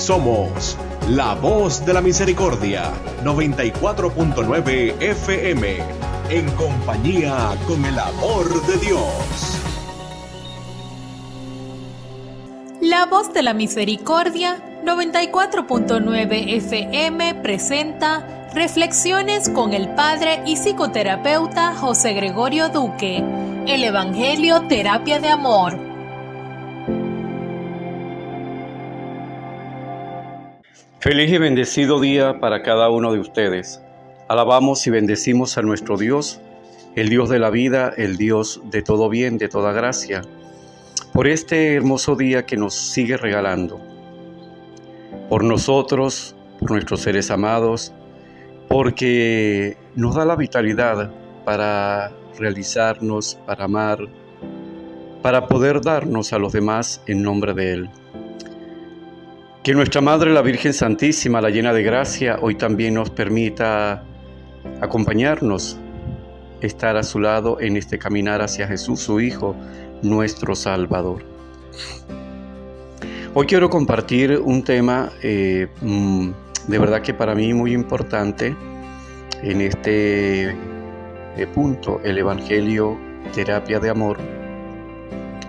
Somos la voz de la misericordia, 94.9 FM, en compañía con el amor de Dios. La voz de la misericordia, 94.9 FM, presenta Reflexiones con el Padre y psicoterapeuta José Gregorio Duque, el Evangelio Terapia de Amor. Feliz y bendecido día para cada uno de ustedes. Alabamos y bendecimos a nuestro Dios, el Dios de la vida, el Dios de todo bien, de toda gracia, por este hermoso día que nos sigue regalando. Por nosotros, por nuestros seres amados, porque nos da la vitalidad para realizarnos, para amar, para poder darnos a los demás en nombre de Él. Que nuestra Madre, la Virgen Santísima, la llena de gracia, hoy también nos permita acompañarnos, estar a su lado en este caminar hacia Jesús, su Hijo, nuestro Salvador. Hoy quiero compartir un tema de verdad que para mí muy importante en este punto, el Evangelio Terapia de Amor,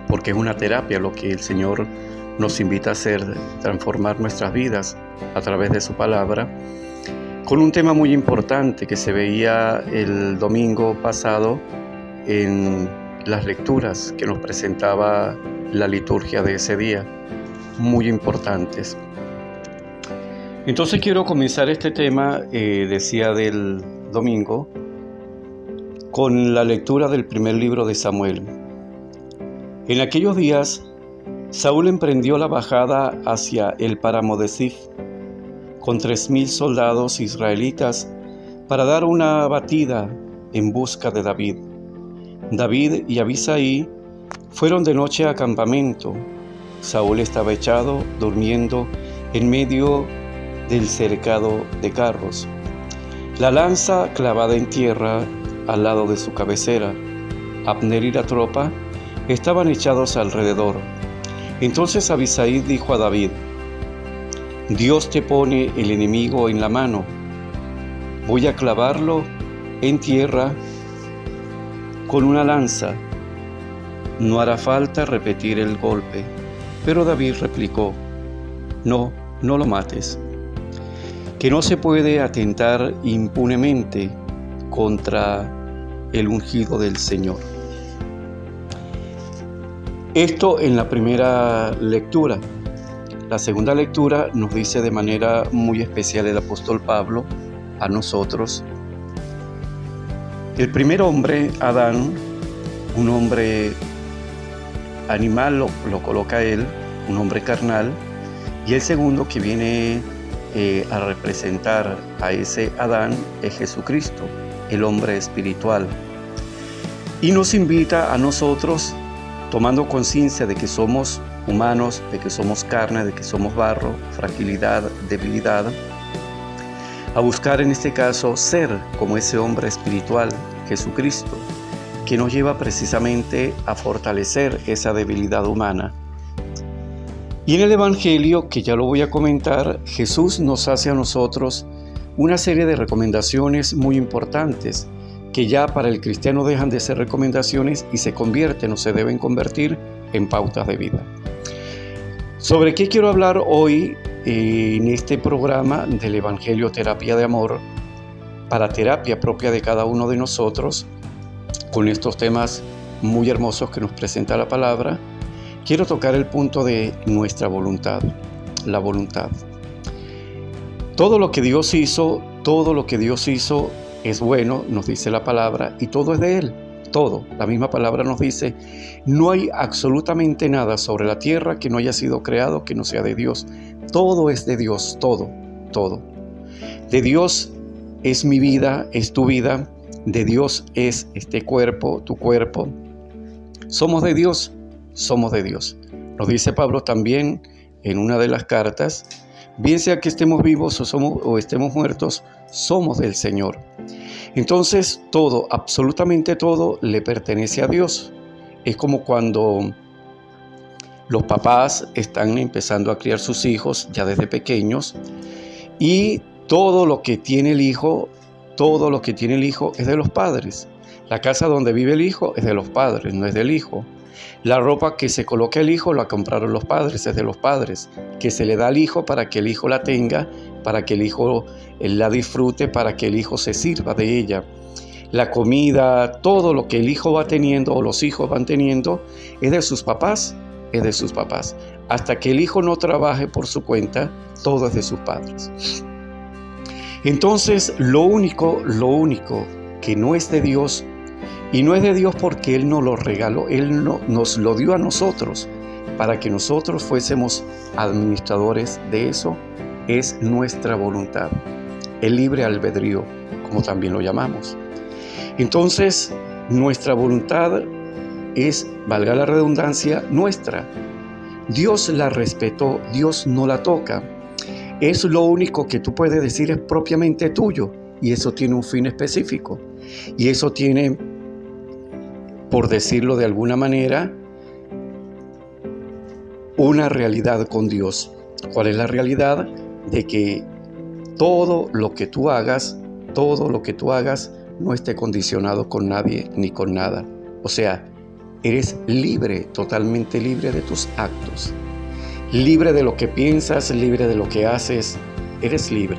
porque es una terapia lo que el Señor nos invita a hacer, transformar nuestras vidas a través de su palabra, con un tema muy importante que se veía el domingo pasado en las lecturas que nos presentaba la liturgia de ese día, muy importantes. Entonces quiero comenzar este tema, decía del domingo, con la lectura del primer libro de Samuel. En aquellos días, Saúl emprendió la bajada hacia el páramo de Zif con 3,000 soldados israelitas para dar una batida en busca de David. David y Abisai fueron de noche a campamento. Saúl estaba echado, durmiendo en medio del cercado de carros, la lanza clavada en tierra al lado de su cabecera. Abner y la tropa estaban echados alrededor. Entonces Abisai dijo a David: Dios te pone el enemigo en la mano. Voy a clavarlo en tierra con una lanza. No hará falta repetir el golpe. Pero David replicó: No lo mates, que no se puede atentar impunemente contra el ungido del Señor. Esto en la primera lectura. La segunda lectura nos dice de manera muy especial el apóstol Pablo a nosotros. El primer hombre, Adán, un hombre animal, lo coloca él, un hombre carnal, y el segundo que viene a representar a ese Adán es Jesucristo, el hombre espiritual. Y nos invita a nosotros, tomando conciencia de que somos humanos, de que somos carne, de que somos barro, fragilidad, debilidad, a buscar en este caso ser como ese hombre espiritual, Jesucristo, que nos lleva precisamente a fortalecer esa debilidad humana. Y en el Evangelio, que ya lo voy a comentar, Jesús nos hace a nosotros una serie de recomendaciones muy importantes, que ya para el cristiano dejan de ser recomendaciones y se convierten o se deben convertir en pautas de vida. ¿Sobre qué quiero hablar hoy en este programa del Evangelio Terapia de Amor, para terapia propia de cada uno de nosotros, con estos temas muy hermosos que nos presenta la palabra? Quiero tocar el punto de nuestra voluntad, la voluntad. Todo lo que Dios hizo es bueno, nos dice la palabra, y todo es de Él, todo. La misma palabra nos dice, no hay absolutamente nada sobre la tierra que no haya sido creado que no sea de Dios. Todo es de Dios, todo. De Dios es mi vida, es tu vida, de Dios es este cuerpo, tu cuerpo. Somos de Dios. Nos dice Pablo también en una de las cartas, bien sea que estemos vivos o estemos muertos, somos del Señor. Entonces todo, absolutamente todo, le pertenece a Dios. Es como cuando Los papás están empezando a criar sus hijos ya desde pequeños y todo lo que tiene el hijo es de los padres. La casa donde vive el hijo es de los padres, no es del hijo. La ropa que se coloca el hijo la compraron los padres, es de los padres, que se le da al hijo para que el hijo la tenga, para que el hijo la disfrute, para que el hijo se sirva de ella. La comida, todo lo que el hijo va teniendo o los hijos van teniendo es de sus papás, es de sus papás. Hasta que el hijo no trabaje por su cuenta, todo es de sus padres. Entonces, lo único que no es de Dios, y no es de Dios porque Él nos lo regaló, Él nos lo dio a nosotros, para que nosotros fuésemos administradores de eso, es nuestra voluntad, el libre albedrío, como también lo llamamos. Entonces, nuestra voluntad es, valga la redundancia, nuestra. Dios la respetó, Dios no la toca. Es lo único que tú puedes decir es propiamente tuyo, y eso tiene un fin específico. Y eso tiene, por decirlo de alguna manera, una realidad con Dios. ¿Cuál es la realidad? De que todo lo que tú hagas no esté condicionado con nadie ni con nada. O sea, eres libre, totalmente libre de tus actos. Libre de lo que piensas, libre de lo que haces, eres libre.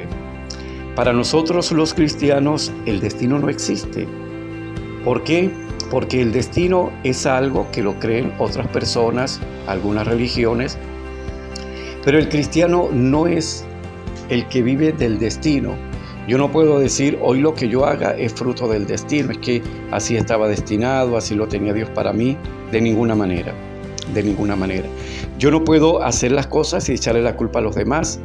Para nosotros los cristianos el destino no existe. ¿Por qué? Porque el destino es algo que lo creen otras personas, algunas religiones, pero el cristiano no es el que vive del destino. Yo no puedo decir hoy lo que yo haga es fruto del destino, es que así estaba destinado, así lo tenía Dios para mí, de ninguna manera. Yo no puedo hacer las cosas y echarle la culpa a los demás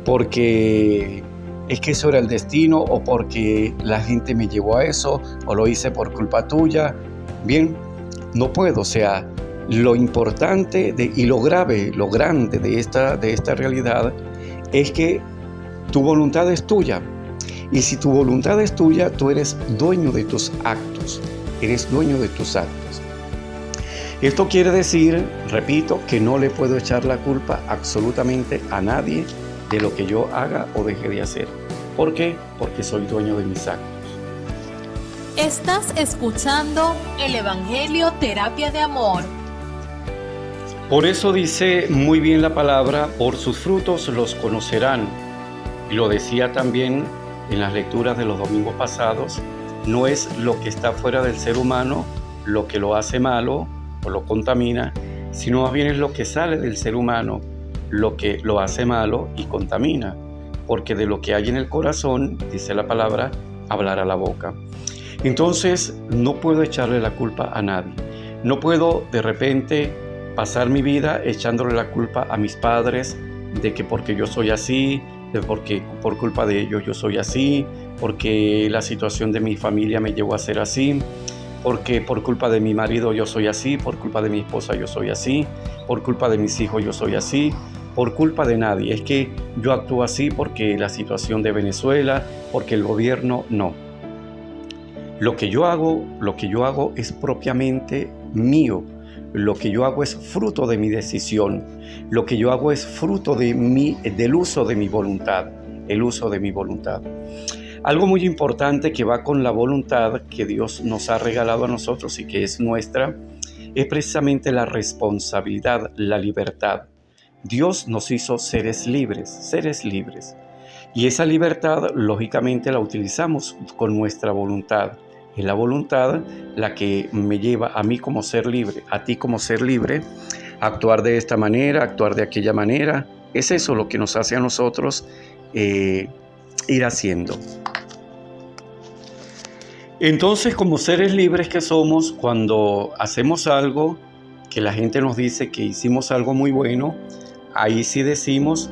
porque es que eso era el destino o porque la gente me llevó a eso o lo hice por culpa tuya. Bien, no puedo. O sea, lo importante y lo grande de esta realidad es que tu voluntad es tuya. Y si tu voluntad es tuya, tú eres dueño de tus actos. Esto quiere decir, repito, que no le puedo echar la culpa absolutamente a nadie de lo que yo haga o deje de hacer. ¿Por qué? Porque soy dueño de mis actos. Estás escuchando el Evangelio Terapia de Amor. Por eso dice muy bien la palabra, por sus frutos los conocerán. Y lo decía también en las lecturas de los domingos pasados, no es lo que está fuera del ser humano lo que lo hace malo o lo contamina, sino más bien es lo que sale del ser humano lo que lo hace malo y contamina, porque de lo que hay en el corazón, dice la palabra, hablará la boca. Entonces no puedo echarle la culpa a nadie, no puedo de repente pasar mi vida echándole la culpa a mis padres de que porque yo soy así, de porque por culpa de ellos yo soy así, porque la situación de mi familia me llevó a ser así, porque por culpa de mi marido yo soy así, por culpa de mi esposa yo soy así, por culpa de mis hijos yo soy así, por culpa de nadie. Es que yo actúo así porque la situación de Venezuela, porque el gobierno, no. Lo que yo hago es propiamente mío. Lo que yo hago es fruto de mi decisión. Lo que yo hago es fruto del uso de mi voluntad, el uso de mi voluntad. Algo muy importante que va con la voluntad que Dios nos ha regalado a nosotros y que es nuestra, es precisamente la responsabilidad, la libertad. Dios nos hizo seres libres. Y esa libertad, lógicamente, la utilizamos con nuestra voluntad. Es la voluntad la que me lleva a mí como ser libre, a ti como ser libre, a actuar de esta manera, a actuar de aquella manera. Es eso lo que nos hace a nosotros ir haciendo. Entonces, como seres libres que somos, cuando hacemos algo que la gente nos dice que hicimos algo muy bueno, ahí sí decimos,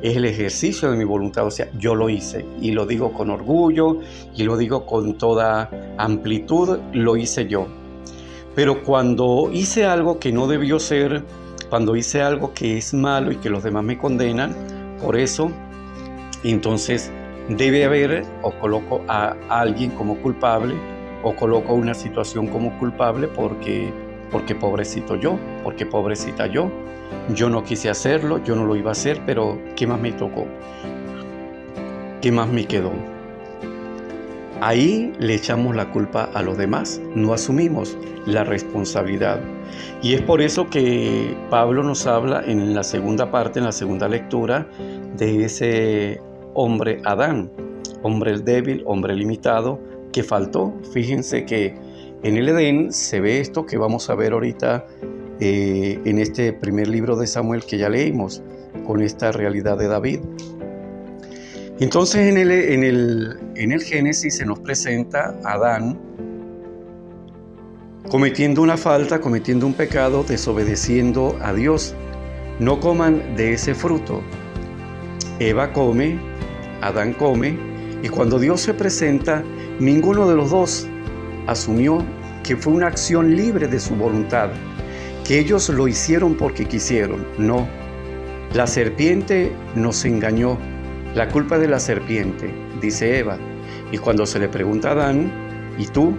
es el ejercicio de mi voluntad, o sea, yo lo hice y lo digo con orgullo y lo digo con toda amplitud, lo hice yo. Pero cuando hice algo que no debió ser, cuando hice algo que es malo y que los demás me condenan, por eso, entonces debe haber, o coloco a alguien como culpable, o coloco una situación como culpable porque porque pobrecito yo, porque pobrecita yo no quise hacerlo, yo no lo iba a hacer, pero ¿qué más me tocó? ¿Qué más me quedó? Ahí le echamos la culpa a los demás, no asumimos la responsabilidad. Y es por eso que Pablo nos habla en la segunda parte, en la segunda lectura, de ese hombre Adán, hombre débil, hombre limitado, que faltó. Fíjense que en el Edén se ve esto que vamos a ver ahorita en este primer libro de Samuel que ya leímos, con esta realidad de David. Entonces en el Génesis se nos presenta a Adán cometiendo una falta, cometiendo un pecado, desobedeciendo a Dios. No coman de ese fruto. Eva come, Adán come, y cuando Dios se presenta, ninguno de los dos asumió que fue una acción libre de su voluntad, que ellos lo hicieron porque quisieron. No, la serpiente nos engañó. La culpa de la serpiente, dice Eva. Y cuando se le pregunta a Adán, ¿y tú?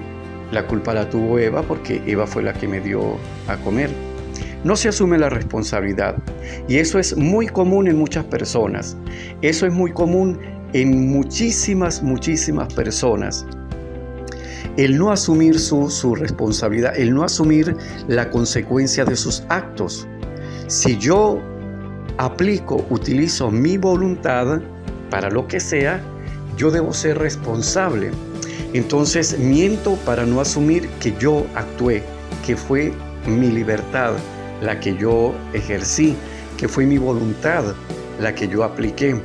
La culpa la tuvo Eva porque Eva fue la que me dio a comer. No se asume la responsabilidad. Y eso es muy común en muchas personas. Eso es muy común en muchísimas personas. El no asumir su responsabilidad, el no asumir la consecuencia de sus actos. Si yo utilizo mi voluntad para lo que sea, yo debo ser responsable. Entonces miento para no asumir que yo actué, que fue mi libertad la que yo ejercí, que fue mi voluntad la que yo apliqué.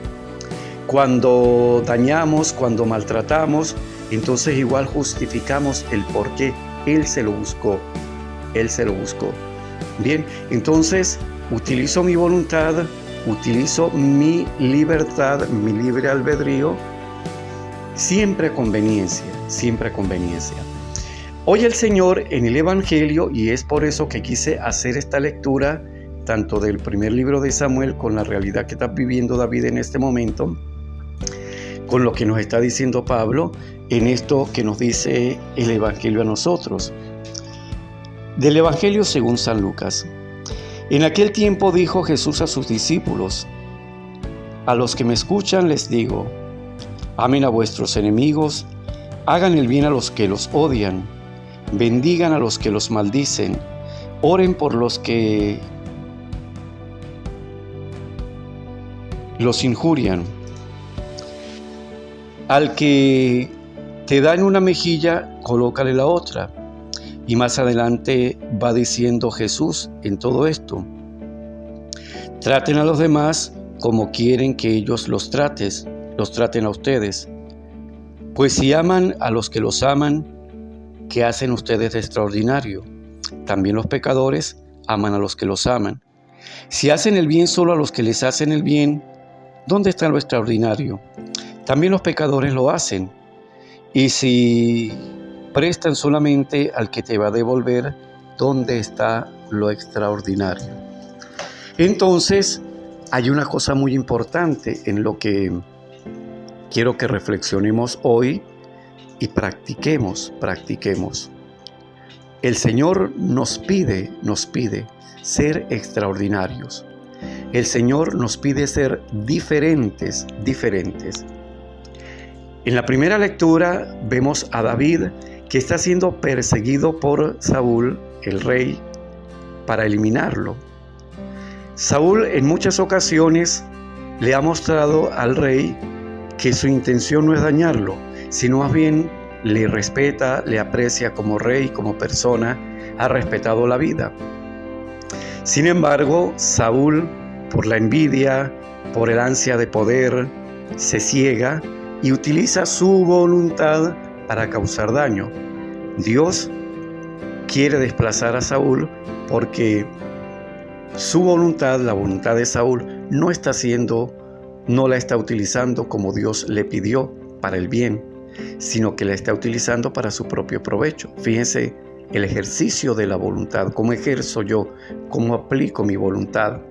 Cuando dañamos, cuando maltratamos, entonces igual justificamos el por qué. Él se lo buscó. Bien, entonces utilizo mi voluntad, utilizo mi libertad, mi libre albedrío, siempre a conveniencia. Hoy el Señor en el Evangelio, y es por eso que quise hacer esta lectura, tanto del primer libro de Samuel con la realidad que está viviendo David en este momento, con lo que nos está diciendo Pablo, en esto que nos dice el Evangelio a nosotros. Del Evangelio según San Lucas. En aquel tiempo dijo Jesús a sus discípulos: a los que me escuchan les digo, amen a vuestros enemigos, hagan el bien a los que los odian, bendigan a los que los maldicen, oren por los que los injurian. Al que te da en una mejilla, colócale la otra. Y más adelante va diciendo Jesús en todo esto: traten a los demás como quieren que ellos los traten a ustedes. Pues si aman a los que los aman, ¿qué hacen ustedes de extraordinario? También los pecadores aman a los que los aman. Si hacen el bien solo a los que les hacen el bien, ¿dónde está lo extraordinario? También los pecadores lo hacen. Y si prestan solamente al que te va a devolver, ¿dónde está lo extraordinario? Entonces, hay una cosa muy importante en lo que quiero que reflexionemos hoy y practiquemos. El Señor nos pide ser extraordinarios. El Señor nos pide ser diferentes. En la primera lectura vemos a David que está siendo perseguido por Saúl, el rey, para eliminarlo. Saúl en muchas ocasiones le ha mostrado al rey que su intención no es dañarlo, sino más bien le respeta, le aprecia como rey, como persona, ha respetado la vida. Sin embargo, Saúl, por la envidia, por el ansia de poder, se ciega y utiliza su voluntad para causar daño. Dios quiere desplazar a Saúl porque su voluntad, la voluntad de Saúl, no la está utilizando como Dios le pidió para el bien, sino que la está utilizando para su propio provecho. Fíjense el ejercicio de la voluntad, cómo ejerzo yo, cómo aplico mi voluntad,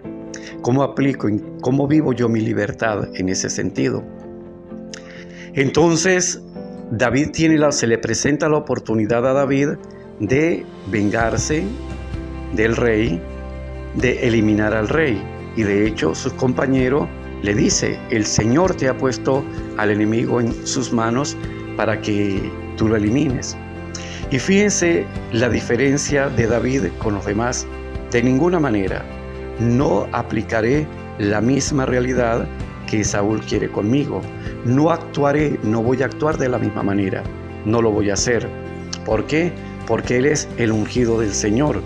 cómo vivo yo mi libertad en ese sentido. Entonces, David se le presenta la oportunidad a David de vengarse, del rey de eliminar al rey. Y de hecho, sus compañeros le dice: el Señor te ha puesto al enemigo en sus manos para que tú lo elimines. Y fíjense la diferencia de David con los demás. De ninguna manera no aplicaré la misma realidad que Saúl quiere conmigo. No voy a actuar de la misma manera. No lo voy a hacer. ¿Por qué? Porque él es el ungido del Señor.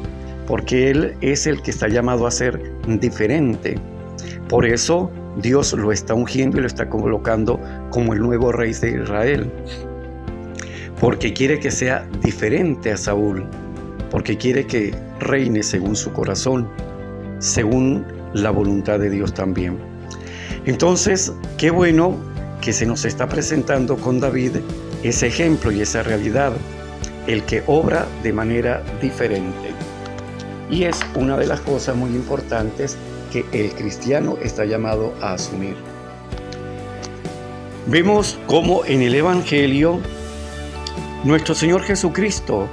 Porque él es el que está llamado a ser diferente. Por eso Dios lo está ungiendo y lo está colocando como el nuevo rey de Israel. Porque quiere que sea diferente a Saúl. Porque quiere que reine según su corazón, según la voluntad de Dios también. Entonces, qué bueno que se nos está presentando con David ese ejemplo y esa realidad, el que obra de manera diferente. Y es una de las cosas muy importantes que el cristiano está llamado a asumir. Vemos cómo en el Evangelio nuestro Señor Jesucristo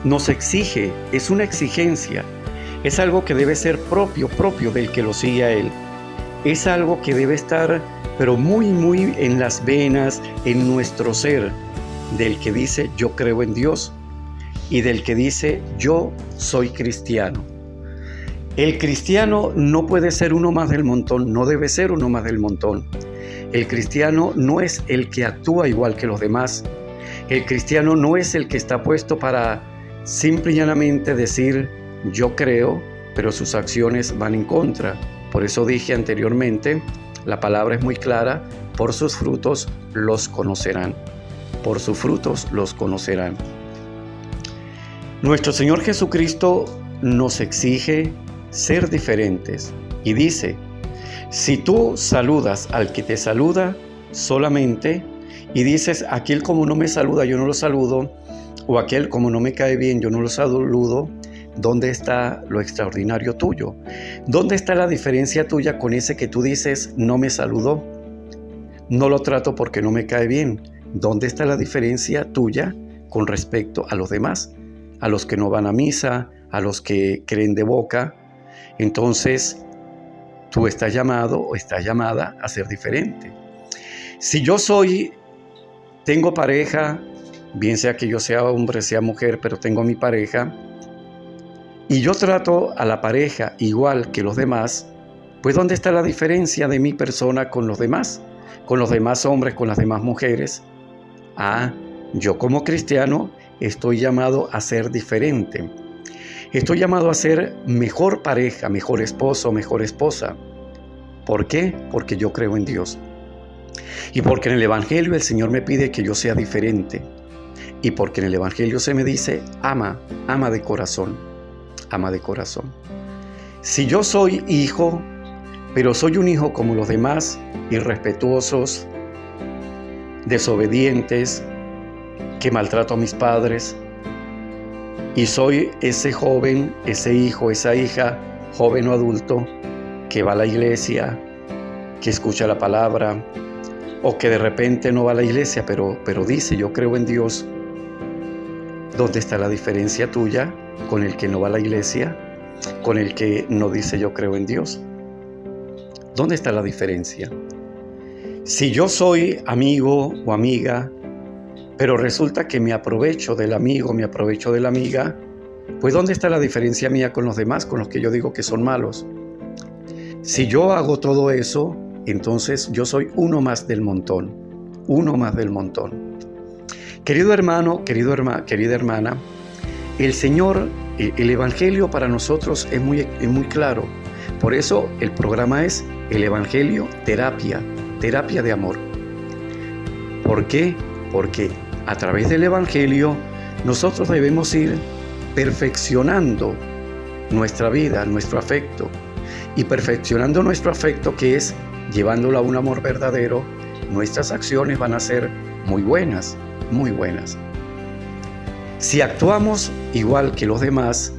nos exige, es una exigencia, es algo que debe ser propio del que lo sigue a Él. Es algo que debe estar, pero muy en las venas, en nuestro ser, del que dice yo creo en Dios y del que dice yo soy cristiano. El cristiano no puede ser uno más del montón, no debe ser uno más del montón. El cristiano no es el que actúa igual que los demás. El cristiano no es el que está puesto para simple y llanamente decir yo creo, pero sus acciones van en contra. Por eso dije anteriormente, la palabra es muy clara: por sus frutos los conocerán. Por sus frutos los conocerán. Nuestro Señor Jesucristo nos exige ser diferentes y dice: si tú saludas al que te saluda solamente y dices aquel como no me saluda yo no lo saludo, o aquel como no me cae bien yo no lo saludo, ¿dónde está lo extraordinario tuyo? ¿Dónde está la diferencia tuya con ese que tú dices no me saludó? No lo trato porque no me cae bien. ¿Dónde está la diferencia tuya con respecto a los demás? A los que no van a misa, a los que creen de boca. Entonces, tú estás llamado o estás llamada a ser diferente. Si yo tengo pareja, bien sea que yo sea hombre, sea mujer, pero tengo mi pareja, y yo trato a la pareja igual que los demás, pues ¿dónde está la diferencia de mi persona con los demás hombres, con las demás mujeres? Yo como cristiano estoy llamado a ser diferente. Estoy llamado a ser mejor pareja, mejor esposo, mejor esposa. ¿Por qué? Porque yo creo en Dios. Y porque en el Evangelio el Señor me pide que yo sea diferente. Y porque en el Evangelio se me dice, ama de corazón, ama de corazón. Si yo soy hijo, pero soy un hijo como los demás, irrespetuosos, desobedientes, que maltrato a mis padres, y soy ese joven, ese hijo, esa hija, joven o adulto, que va a la iglesia, que escucha la palabra, o que de repente no va a la iglesia, pero dice yo creo en Dios, ¿dónde está la diferencia tuya con el que no va a la iglesia, con el que no dice yo creo en Dios? ¿Dónde está la diferencia? Si yo soy amigo o amiga, pero resulta que me aprovecho del amigo, me aprovecho de la amiga, pues ¿dónde está la diferencia mía con los demás, con los que yo digo que son malos? Si yo hago todo eso, entonces yo soy uno más del montón, uno más del montón. Querido hermano, querida hermana, el Señor, el Evangelio para nosotros es muy claro. Por eso el programa es el Evangelio terapia de amor. ¿Por qué? Porque a través del Evangelio nosotros debemos ir perfeccionando nuestra vida, nuestro afecto. Y perfeccionando nuestro afecto, que es llevándolo a un amor verdadero, nuestras acciones van a ser muy buenas, muy buenas. Si actuamos igual que los demás,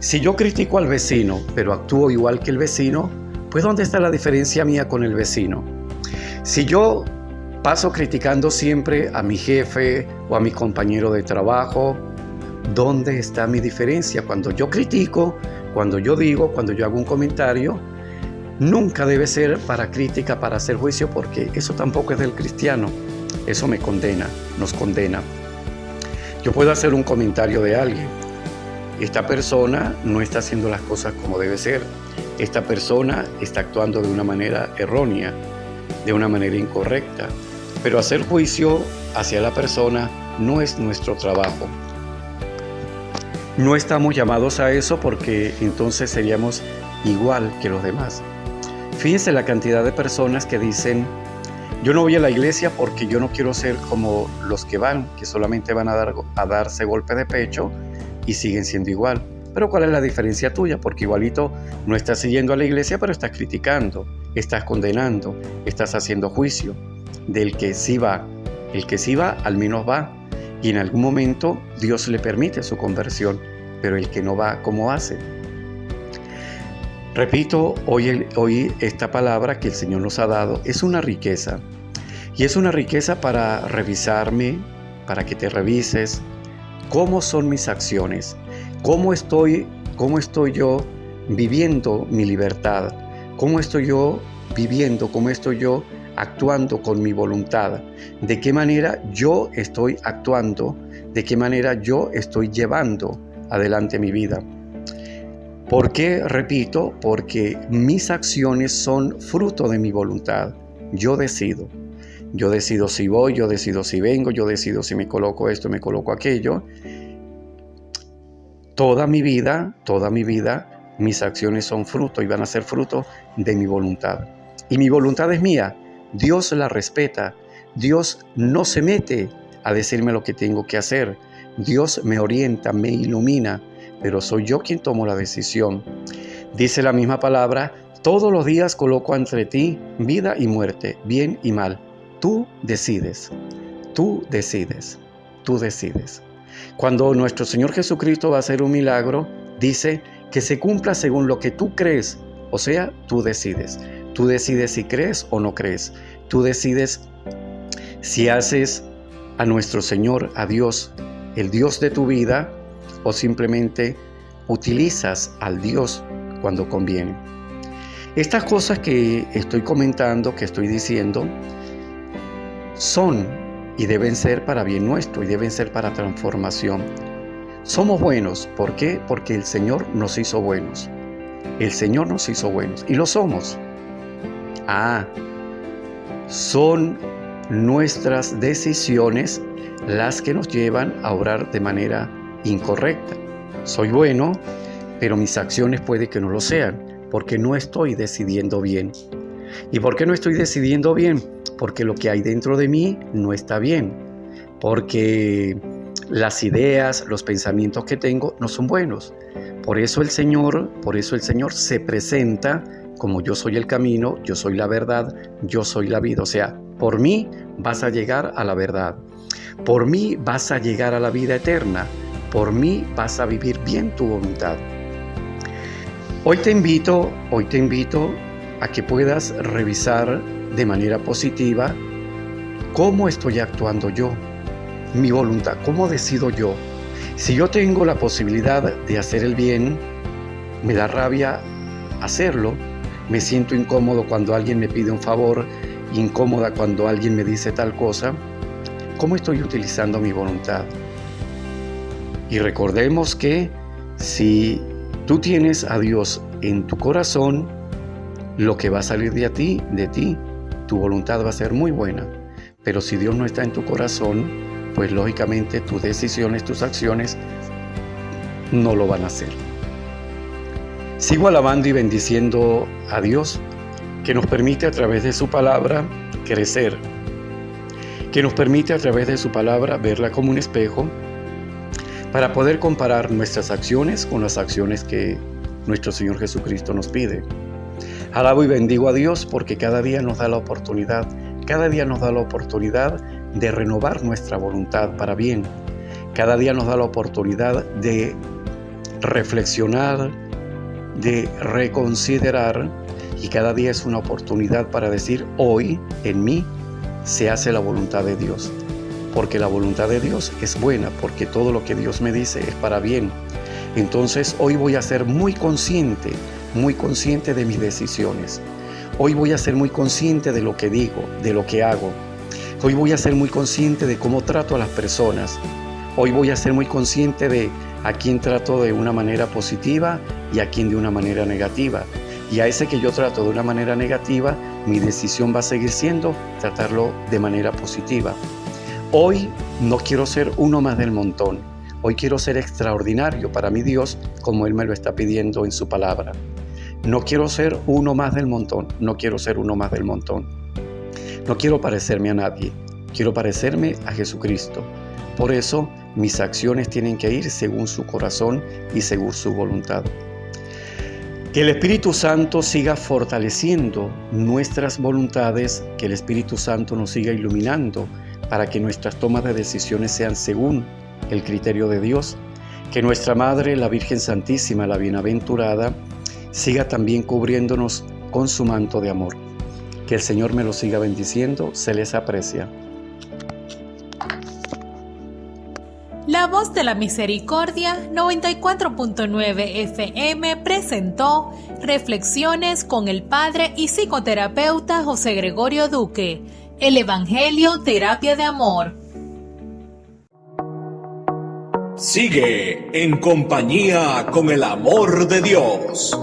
si yo critico al vecino, pero actúo igual que el vecino, pues ¿dónde está la diferencia mía con el vecino? Si yo paso criticando siempre a mi jefe o a mi compañero de trabajo, ¿dónde está mi diferencia? Cuando yo critico, cuando yo hago un comentario, nunca debe ser para crítica, para hacer juicio, porque eso tampoco es del cristiano. Eso me condena, nos condena. Yo puedo hacer un comentario de alguien. Esta persona no está haciendo las cosas como debe ser. Esta persona está actuando de una manera errónea, de una manera incorrecta. Pero hacer juicio hacia la persona no es nuestro trabajo. No estamos llamados a eso, porque entonces seríamos igual que los demás. Fíjense la cantidad de personas que dicen: yo no voy a la iglesia porque yo no quiero ser como los que van, que solamente van a darse golpe de pecho y siguen siendo igual. Pero ¿cuál es la diferencia tuya? Porque igualito no estás yendo a la iglesia, pero estás criticando, estás condenando, estás haciendo juicio del que sí va. El que sí va, al menos va. Y en algún momento Dios le permite su conversión, pero el que no va, ¿cómo hace? Repito, hoy esta palabra que el Señor nos ha dado es una riqueza. Y es una riqueza para revisarme, para que te revises cómo son mis acciones, cómo estoy yo viviendo mi libertad, cómo estoy yo viviendo, cómo estoy yo actuando con mi voluntad, de qué manera yo estoy actuando, de qué manera yo estoy llevando adelante mi vida. ¿Por qué? Repito, porque mis acciones son fruto de mi voluntad. Yo decido si voy, yo decido si vengo, yo decido si me coloco esto, me coloco aquello. Toda mi vida, mis acciones son fruto y van a ser fruto de mi voluntad. Y mi voluntad es mía. Dios la respeta. Dios no se mete a decirme lo que tengo que hacer. Dios me orienta, me ilumina, pero soy yo quien tomo la decisión. Dice la misma palabra: todos los días coloco entre ti vida y muerte, bien y mal. Tú decides, tú decides, tú decides. Cuando nuestro Señor Jesucristo va a hacer un milagro, dice que se cumpla según lo que tú crees. O sea, tú decides. Tú decides si crees o no crees. Tú decides si haces a nuestro Señor, a Dios, el Dios de tu vida, o simplemente utilizas al Dios cuando conviene. Estas cosas que estoy comentando, que estoy diciendo, son y deben ser para bien nuestro y deben ser para transformación. Somos buenos. ¿Por qué? Porque el Señor nos hizo buenos. El Señor nos hizo buenos y lo somos. Son nuestras decisiones las que nos llevan a obrar de manera incorrecta. Soy bueno, pero mis acciones puede que no lo sean, porque no estoy decidiendo bien. ¿Y por qué no estoy decidiendo bien? Porque lo que hay dentro de mí no está bien, porque las ideas, los pensamientos que tengo no son buenos. Por eso el Señor se presenta como: yo soy el camino, yo soy la verdad, yo soy la vida. O sea, por mí vas a llegar a la verdad, por mí vas a llegar a la vida eterna, por mí vas a vivir bien tu voluntad. Hoy te invito a que puedas revisar de manera positiva cómo estoy actuando yo, mi voluntad, cómo decido yo. Si yo tengo la posibilidad de hacer el bien, me da rabia hacerlo, me siento incómodo cuando alguien me pide un favor, incómoda cuando alguien me dice tal cosa. ¿Cómo estoy utilizando mi voluntad? Y recordemos que si tú tienes a Dios en tu corazón, lo que va a salir de ti, tu voluntad va a ser muy buena. Pero si Dios no está en tu corazón, pues lógicamente tus decisiones, tus acciones no lo van a hacer. Sigo alabando y bendiciendo a Dios, que nos permite a través de su palabra crecer, que nos permite a través de su palabra verla como un espejo, para poder comparar nuestras acciones con las acciones que nuestro Señor Jesucristo nos pide. Alabo y bendigo a Dios porque cada día nos da la oportunidad de renovar nuestra voluntad para bien. Cada día nos da la oportunidad de reflexionar, de reconsiderar, y cada día es una oportunidad para decir: hoy en mí se hace la voluntad de Dios. Porque la voluntad de Dios es buena, porque todo lo que Dios me dice es para bien. Entonces hoy voy a ser muy consciente de mis decisiones. Hoy voy a ser muy consciente de lo que digo, de lo que hago. Hoy voy a ser muy consciente de cómo trato a las personas. Hoy voy a ser muy consciente de a quién trato de una manera positiva y a quién de una manera negativa. Y a ese que yo trato de una manera negativa, mi decisión va a seguir siendo tratarlo de manera positiva. Hoy no quiero ser uno más del montón. Hoy quiero ser extraordinario para mi Dios, como Él me lo está pidiendo en su palabra. No quiero ser uno más del montón. No quiero ser uno más del montón. No quiero parecerme a nadie. Quiero parecerme a Jesucristo. Por eso, mis acciones tienen que ir según su corazón y según su voluntad. Que el Espíritu Santo siga fortaleciendo nuestras voluntades, que el Espíritu Santo nos siga iluminando para que nuestras tomas de decisiones sean según el criterio de Dios. Que nuestra Madre, la Virgen Santísima, la Bienaventurada, siga también cubriéndonos con su manto de amor. Que el Señor me lo siga bendiciendo, se les aprecia. La Voz de la Misericordia 94.9 FM presentó Reflexiones con el Padre y Psicoterapeuta José Gregorio Duque, el Evangelio Terapia de Amor. Sigue en compañía con el amor de Dios.